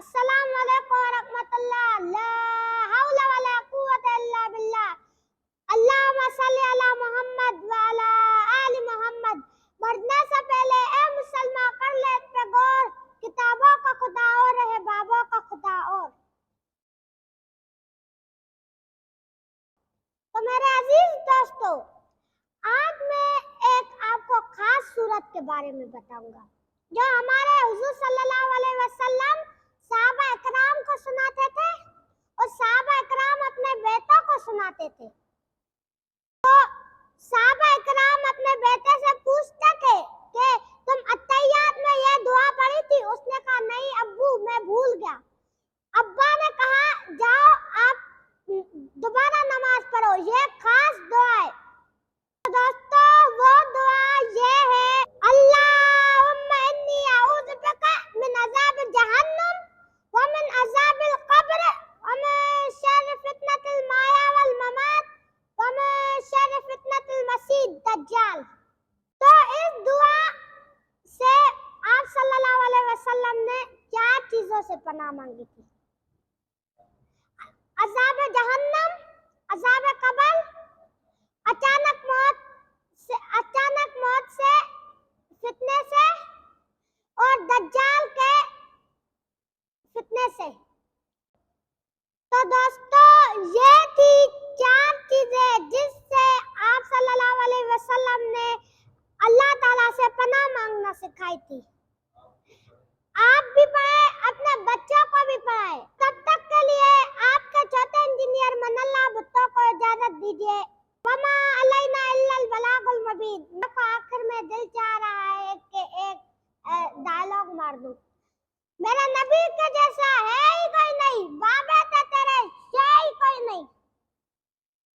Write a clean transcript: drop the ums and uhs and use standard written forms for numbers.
السلام علیکم ورحمۃ اللہ، لا حول ولا قوت الا باللہ، اللہم صلی علی محمد وعلی آل محمد۔ مرنے سے پہلے اے مسلمان کر لے اس پہ غور، کتابوں کا خدا اور ہے بابوں کا خدا اور۔ تو میرے عزیز دوستو، آج میں ایک آپ کو خاص صورت کے بارے میں بتاؤں گا جو ہمارے حضور صلی اللہ علیہ وسلم صحابہ اکرام کو سناتے تھے اور صحابہ اکرام اپنے بیٹوں کو سناتے تھے۔ تو صحابہ اکرام اپنے بیٹے سے پوچھتے تھے کہ تم اتحیات میں یہ دعا پڑھی تھی؟ اس نے کہا نہیں ابو میں بھول گیا۔ ابا نے کہا جاؤ آپ دوبارہ نماز پڑھو، یہ خاص دعا ہے۔ دوستو وہ دعا یہ ہے، اللہم انی اعوذ بک من عذاب جہنم ومن عذاب القبر ومن شر فتنة المحیا والممات ومن شر فتنة المسیح الدجال۔ تو اس دعا سے آپ صلی اللہ علیہ وسلم نے 4 چیزوں سے پناہ مانگی تھی: عذاب جہنم، عذاب قبر، اچانک موت سے، فتنے سے اور دجال کے فتنے سے۔ تو دوستو یہ تھی 4 چیزیں جس سے آپ صلی اللہ علیہ وسلم نے اللہ تعالیٰ سے پناہ مانگنا سکھائی تھی۔ آپ بھی پڑھیں، اپنے بچوں کو بھی پڑھائیں۔ تب تک کے لیے آپ کے چھوٹے انجینئر من اللہ بھٹو کو اجازت دیجیے۔ وما علینا الا البلاغ المبین۔ میں کو آخر میں دل چاہ رہا ہے کہ ایک ڈائلاگ مار دوں۔ میرے نبی کے جیسے